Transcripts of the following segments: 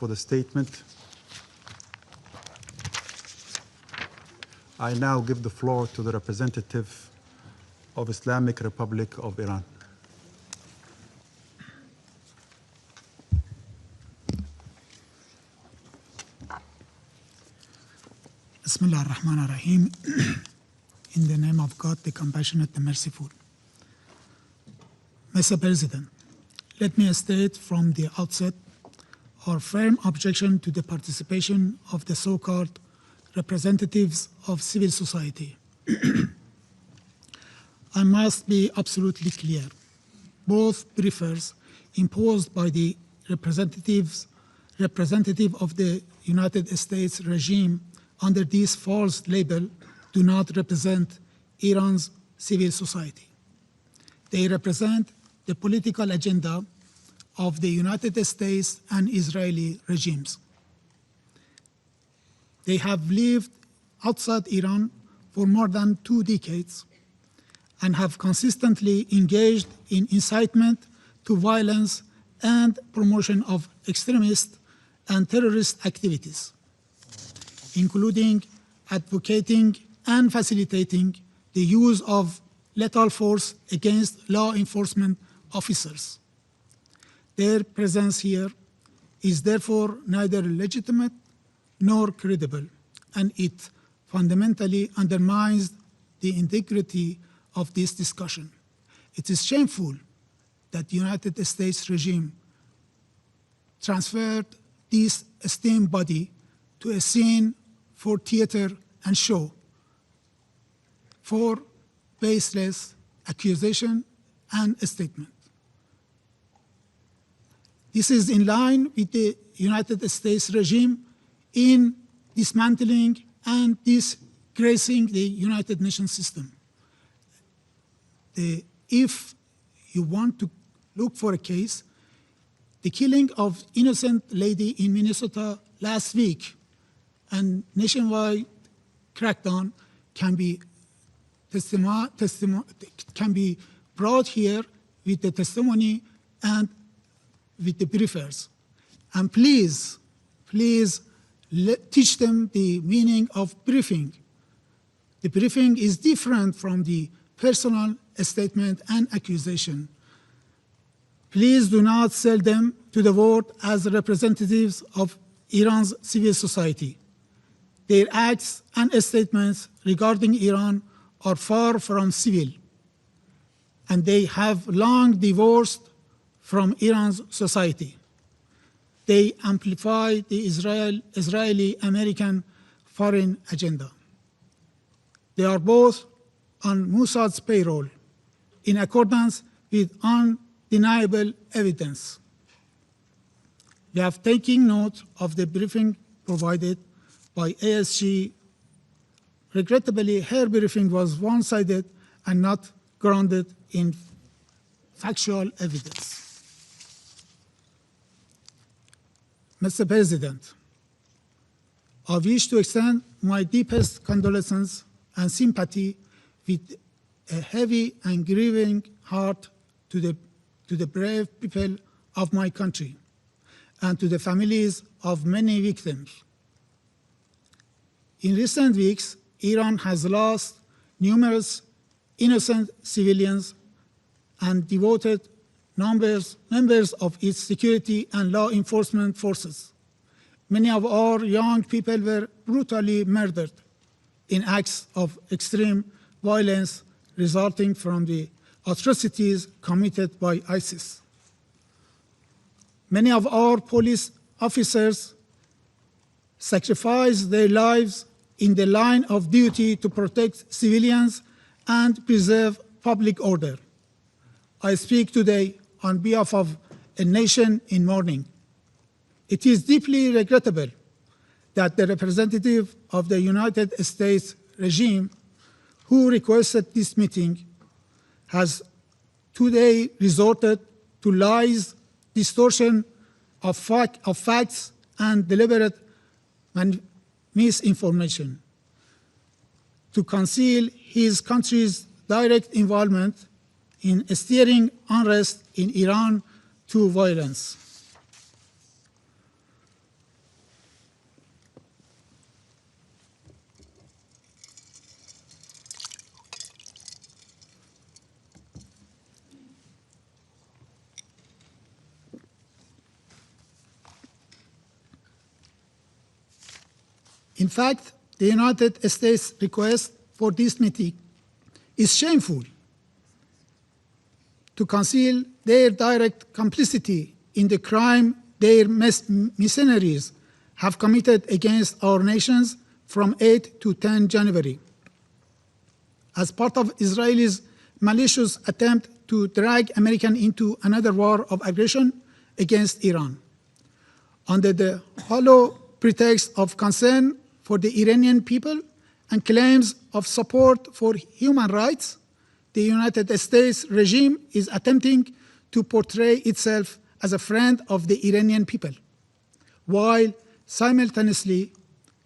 For the statement. I now give the floor to the representative of Islamic Republic of Iran. Bismillah ar-Rahman ar-Rahim. In the name of God, the Compassionate, the Merciful. Mr. President, let me state from the outset our firm objection to the participation of the so-called representatives of civil society. I must be absolutely clear. Both briefers imposed by the representative of the United States regime under this false label do not represent Iran's civil society. They represent the political agenda of the United States and Israeli regimes. They have lived outside Iran for more than 2 decades and have consistently engaged in incitement to violence and promotion of extremist and terrorist activities, including advocating and facilitating the use of lethal force against law enforcement officers. Their presence here is therefore neither legitimate nor credible, and it fundamentally undermines the integrity of this discussion. It is shameful that the United States regime transferred this esteemed body to a scene for theater and show, for baseless accusation and statement. This is in line with the United States regime in dismantling and disgracing the United Nations system. If you want to look for a case, the killing of innocent lady in Minnesota last week and nationwide crackdown can be brought here with the testimony and with the briefers. And please teach them the meaning of briefing. The briefing is different from the personal statement and accusation. Please do not sell them to the world as representatives of Iran's civil society. Their acts and statements regarding Iran are far from civil, and they have long divorced from Iran's society. They amplify the Israeli-American foreign agenda. They are both on Mossad's payroll in accordance with undeniable evidence. We have taken note of the briefing provided by ASG. Regrettably, her briefing was one-sided and not grounded in factual evidence. Mr. President, I wish to extend my deepest condolences and sympathy with a heavy and grieving heart to the brave people of my country and to the families of many victims. In recent weeks, Iran has lost numerous innocent civilians and devoted members of its security and law enforcement forces. Many of our young people were brutally murdered in acts of extreme violence resulting from the atrocities committed by ISIS. Many of our police officers sacrificed their lives in the line of duty to protect civilians and preserve public order. I speak today on behalf of a nation in mourning. It is deeply regrettable that the representative of the United States regime who requested this meeting has today resorted to lies, distortion of facts, and deliberate misinformation to conceal his country's direct involvement in steering unrest in Iran to violence. In fact, the United States' request for this meeting is shameful to conceal their direct complicity in the crime their mercenaries have committed against our nations from 8 to 10 January. As part of Israel's malicious attempt to drag America into another war of aggression against Iran. Under the hollow pretext of concern for the Iranian people and claims of support for human rights, the United States regime is attempting to portray itself as a friend of the Iranian people, while simultaneously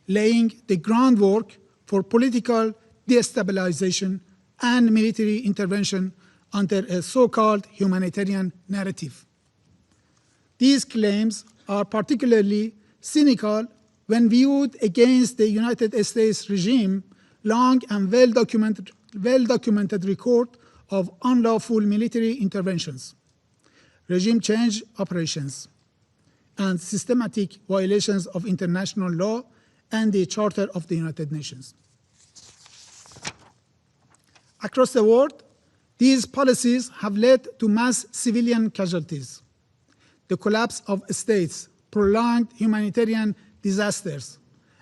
laying the groundwork for political destabilization and military intervention under a so-called humanitarian narrative. These claims are particularly cynical when viewed against the United States regime long and well-documented record of unlawful military interventions, regime change operations, and systematic violations of international law and the Charter of the United Nations. Across the world, these policies have led to mass civilian casualties, the collapse of states, prolonged humanitarian disasters,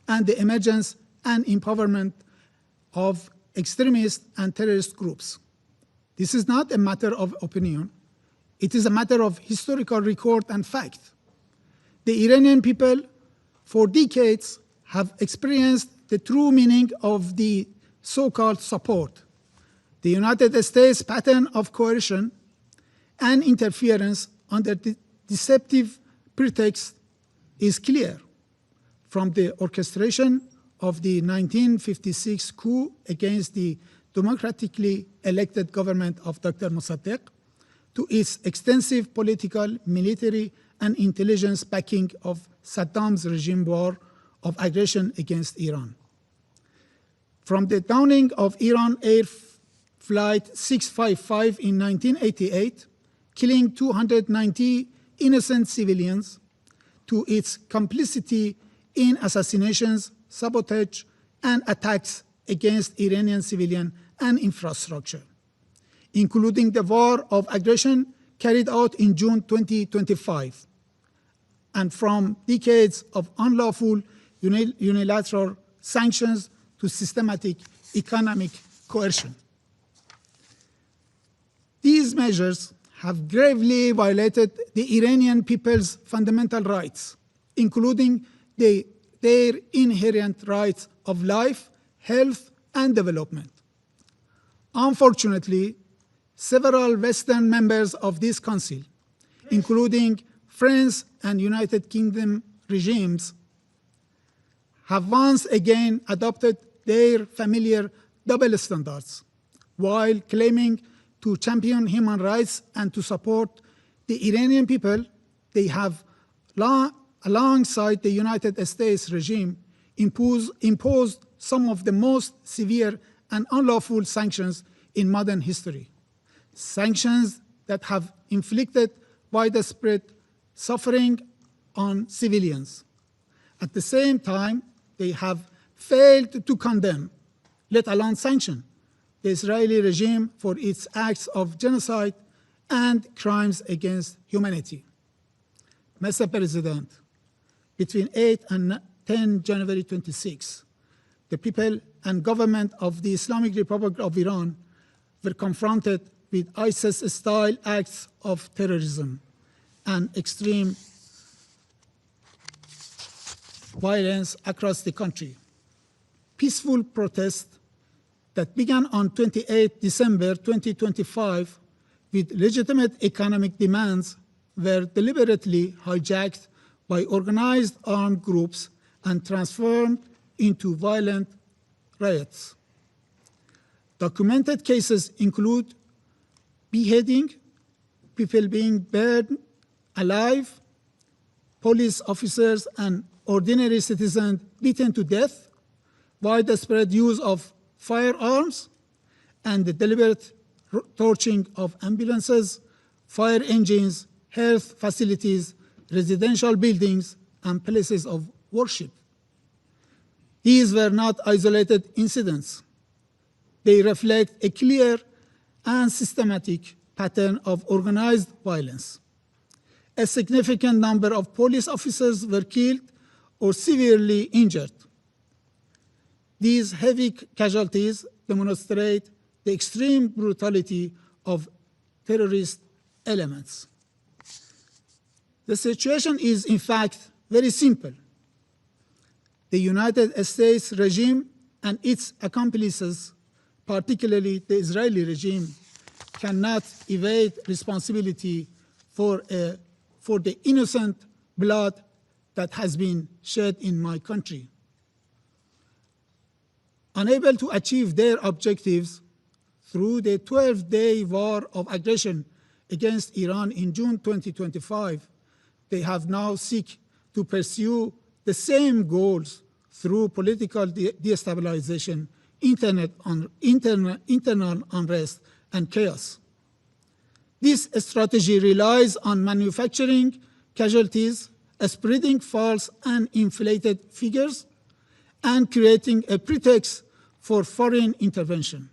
and the emergence and empowerment of extremist and terrorist groups. This is not a matter of opinion. It is a matter of historical record and fact. The Iranian people, for decades, have experienced the true meaning of the so-called support. The United States pattern of coercion and interference under the deceptive pretext is clear, from the orchestration of the 1956 coup against the democratically elected government of Dr. Mossadegh to its extensive political, military, and intelligence backing of Saddam's regime war of aggression against Iran. From the downing of Iran Air Flight 655 in 1988, killing 290 innocent civilians, to its complicity in assassinations, sabotage, and attacks against Iranian civilian and infrastructure, including the war of aggression carried out in June 2025, and from decades of unlawful unilateral sanctions to systematic economic coercion. These measures have gravely violated the Iranian people's fundamental rights, including their inherent rights of life, health, and development. Unfortunately, several Western members of this Council, including France and United Kingdom regimes, have once again adopted their familiar double standards, while claiming to champion human rights and to support the Iranian people. They have, alongside the United States regime, imposed some of the most severe and unlawful sanctions in modern history. Sanctions that have inflicted widespread suffering on civilians. At the same time, they have failed to condemn, let alone sanction, the Israeli regime for its acts of genocide and crimes against humanity. Mr. President, between 8 and 10 January 26, the people and government of the Islamic Republic of Iran were confronted with ISIS-style acts of terrorism and extreme violence across the country. Peaceful protests that began on 28 December 2025 with legitimate economic demands were deliberately hijacked by organized armed groups and transformed into violent riots. Documented cases include beheading, people being burned alive, police officers and ordinary citizens beaten to death, widespread use of firearms, and the deliberate torching of ambulances, fire engines, health facilities, residential buildings, and places of worship. These were not isolated incidents. They reflect a clear and systematic pattern of organized violence. A significant number of police officers were killed or severely injured. These heavy casualties demonstrate the extreme brutality of terrorist elements. The situation is, in fact, very simple. The United States regime and its accomplices, particularly the Israeli regime, cannot evade responsibility for the innocent blood that has been shed in my country. Unable to achieve their objectives through the 12-day war of aggression against Iran in June 2025, they have now sought to pursue the same goals through political destabilization, internal unrest, and chaos. This strategy relies on manufacturing casualties, spreading false and inflated figures, and creating a pretext for foreign intervention.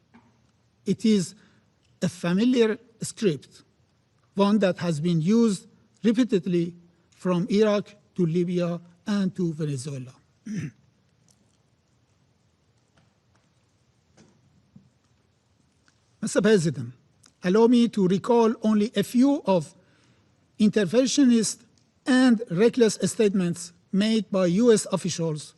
It is a familiar script, one that has been used repeatedly from Iraq to Libya and to Venezuela. Mr. President, allow me to recall only a few of interventionist and reckless statements made by US officials,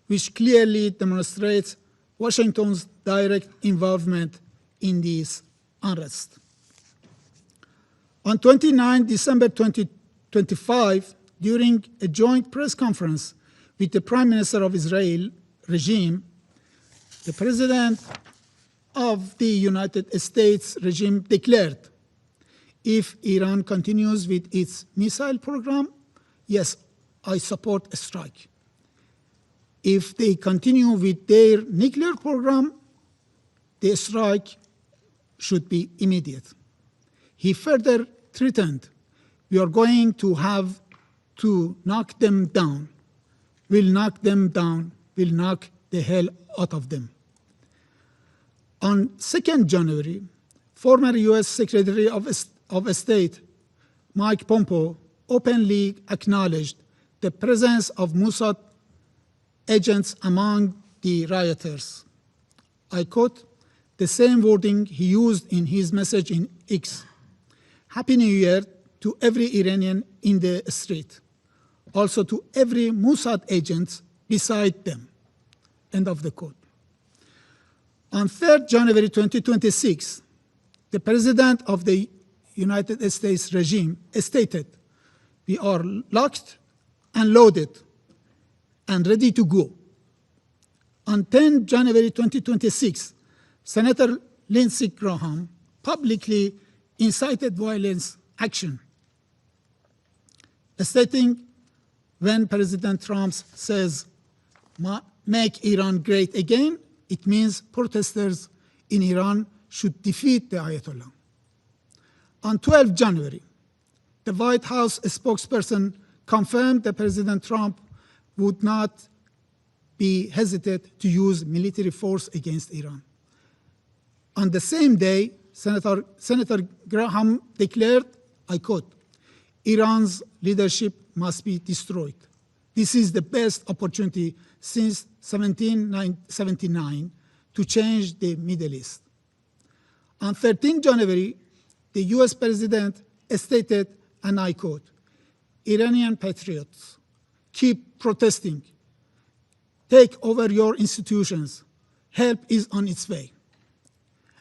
which clearly demonstrates Washington's direct involvement in this unrest. On 29 December 2025, during a joint press conference with the Prime Minister of Israel regime, the President of the United States regime declared, if Iran continues with its missile program, yes, I support a strike. If they continue with their nuclear program, the strike should be immediate. He further threatened, we are going to have to knock them down. We'll knock them down. We'll knock the hell out of them. On 2nd January, former US Secretary of State Mike Pompeo openly acknowledged the presence of Mossad agents among the rioters. I quote the same wording he used in his message in X. Happy New Year to every Iranian in the street, also to every Mossad agent beside them. End of the quote. On 3rd January 2026, the President of the United States regime stated, we are locked and loaded and ready to go. On 10 January 2026, Senator Lindsey Graham publicly incited violence action, stating when President Trump says, make Iran great again, it means protesters in Iran should defeat the Ayatollah. On 12 January, the White House spokesperson confirmed that President Trump would not be hesitant to use military force against Iran. On the same day, Senator Graham declared, I quote, Iran's leadership must be destroyed. This is the best opportunity since 1779 to change the Middle East. On 13 January, the US President stated, and I quote, Iranian patriots, keep protesting. Take over your institutions. Help is on its way.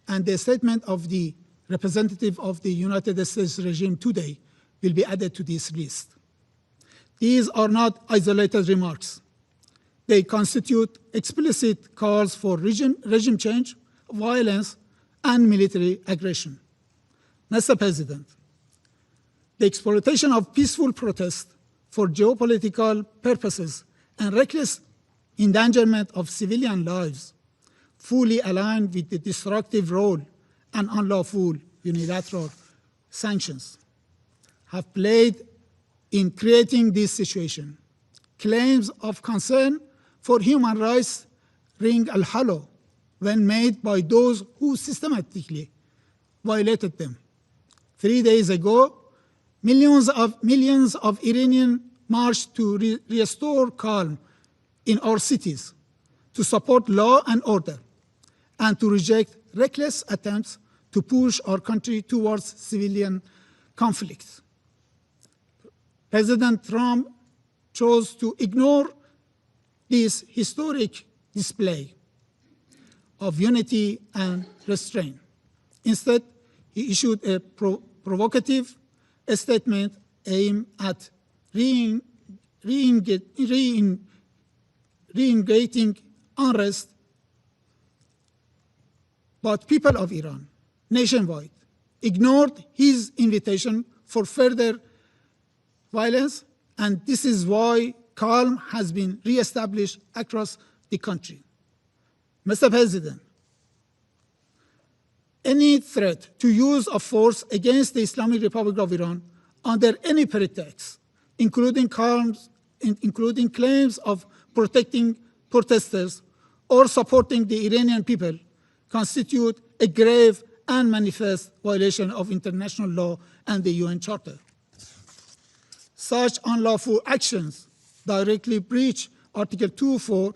And the statement of the representative of the United States regime today will be added to this list. These are not isolated remarks. They constitute explicit calls for regime change, violence, and military aggression. Mr. President, the exploitation of peaceful protest for geopolitical purposes and reckless endangerment of civilian lives fully aligned with the destructive role and unlawful unilateral sanctions have played in creating this situation. Claims of concern for human rights ring hollow when made by those who systematically violated them. 3 days ago, millions of Iranians marched to restore calm in our cities, to support law and order, and to reject reckless attempts to push our country towards civilian conflicts. President Trump chose to ignore this historic display of unity and restraint. Instead, he issued a provocative statement aimed at reinvigorating unrest, but people of Iran nationwide ignored his invitation for further violence, and this is why calm has been reestablished across the country. Mr. President, any threat to use of force against the Islamic Republic of Iran under any pretext, including claims of protecting protesters or supporting the Iranian people, constitute a grave and manifest violation of international law and the UN Charter. Such unlawful actions directly breach Article 2.4,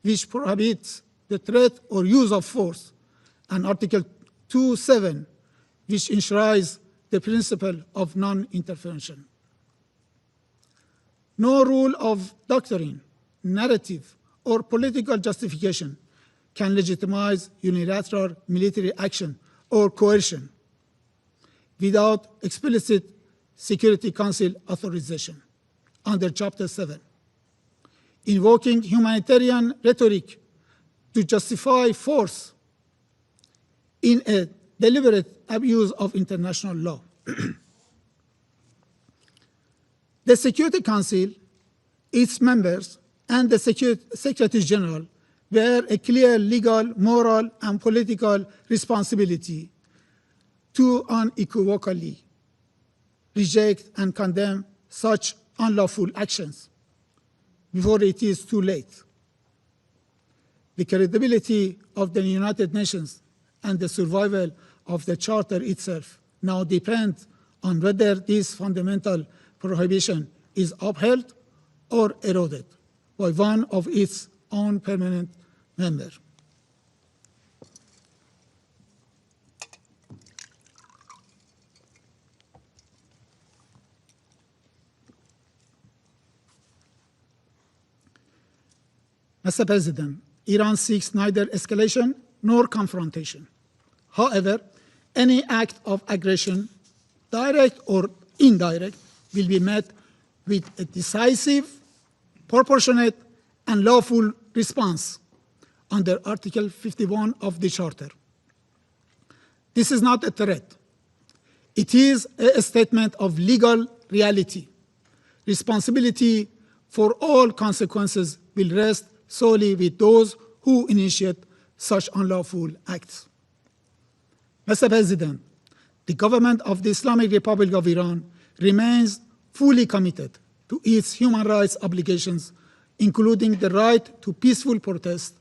which prohibits the threat or use of force, and Article 2.7, which enshrines the principle of non-intervention. No rule of doctrine, narrative, or political justification can legitimize unilateral military action or coercion without explicit Security Council authorization under Chapter 7. Invoking humanitarian rhetoric to justify force in a deliberate abuse of international law. The Security Council, its members, and the Secretary General bear a clear legal, moral, and political responsibility to unequivocally reject and condemn such unlawful actions before it is too late. The credibility of the United Nations and the survival of the Charter itself now depend on whether this fundamental prohibition is upheld or eroded by one of its own permanent members. Mr. President, Iran seeks neither escalation nor confrontation. However, any act of aggression, direct or indirect, will be met with a decisive, proportionate, and lawful response under Article 51 of the Charter. This is not a threat. It is a statement of legal reality. Responsibility for all consequences will rest solely with those who initiate such unlawful acts. Mr. President, the government of the Islamic Republic of Iran remains fully committed to its human rights obligations, including the right to peaceful protest.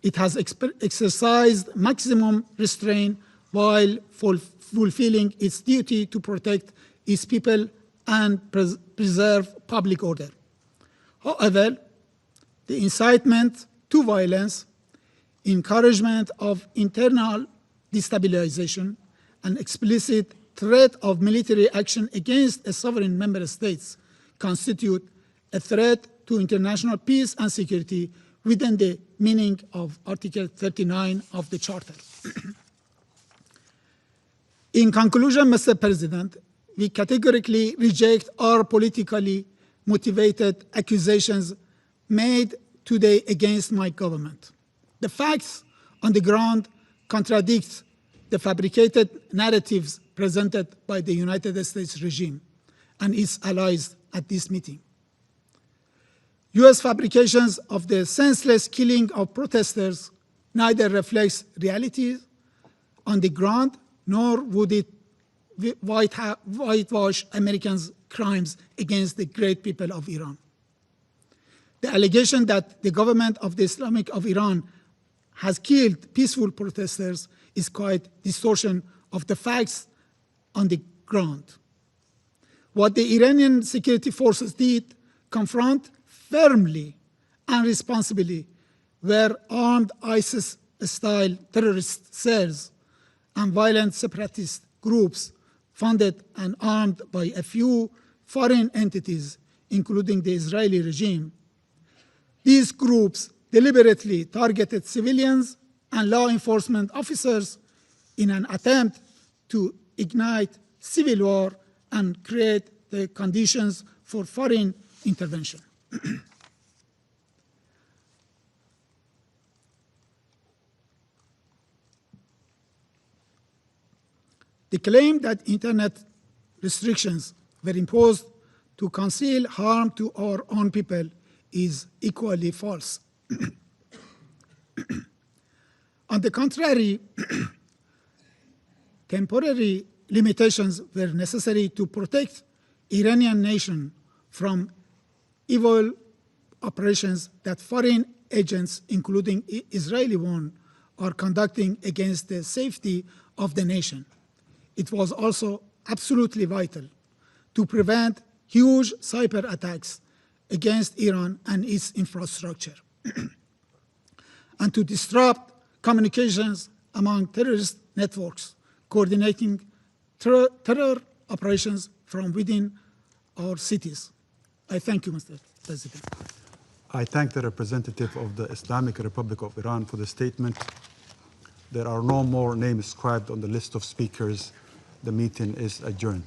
It has exercised maximum restraint while fulfilling its duty to protect its people and preserve public order. However, the incitement to violence, encouragement of internal destabilization, and explicit threat of military action against a sovereign member states constitute a threat to international peace and security within the meaning of Article 39 of the Charter. In conclusion, Mr. President, we categorically reject all politically motivated accusations made today against my government. The facts on the ground contradict the fabricated narratives presented by the United States regime and its allies at this meeting. U.S. fabrications of the senseless killing of protesters neither reflects reality on the ground, nor would it whitewash Americans' crimes against the great people of Iran. The allegation that the government of the Islamic of Iran has killed peaceful protesters is quite distortion of the facts on the ground. What the Iranian security forces did confront firmly and responsibly were armed ISIS-style terrorist cells and violent separatist groups funded and armed by a few foreign entities, including the Israeli regime. These groups deliberately targeted civilians and law enforcement officers in an attempt to ignite civil war and create the conditions for foreign intervention. The claim that internet restrictions were imposed to conceal harm to our own people is equally false. On the contrary, temporary limitations were necessary to protect Iranian nation from evil operations that foreign agents, including Israeli one, are conducting against the safety of the nation. It was also absolutely vital to prevent huge cyber attacks against Iran and its infrastructure, and to disrupt communications among terrorist networks, coordinating terror operations from within our cities. I thank you, Mr. President. I thank the representative of the Islamic Republic of Iran for the statement. There are no more names inscribed on the list of speakers. The meeting is adjourned.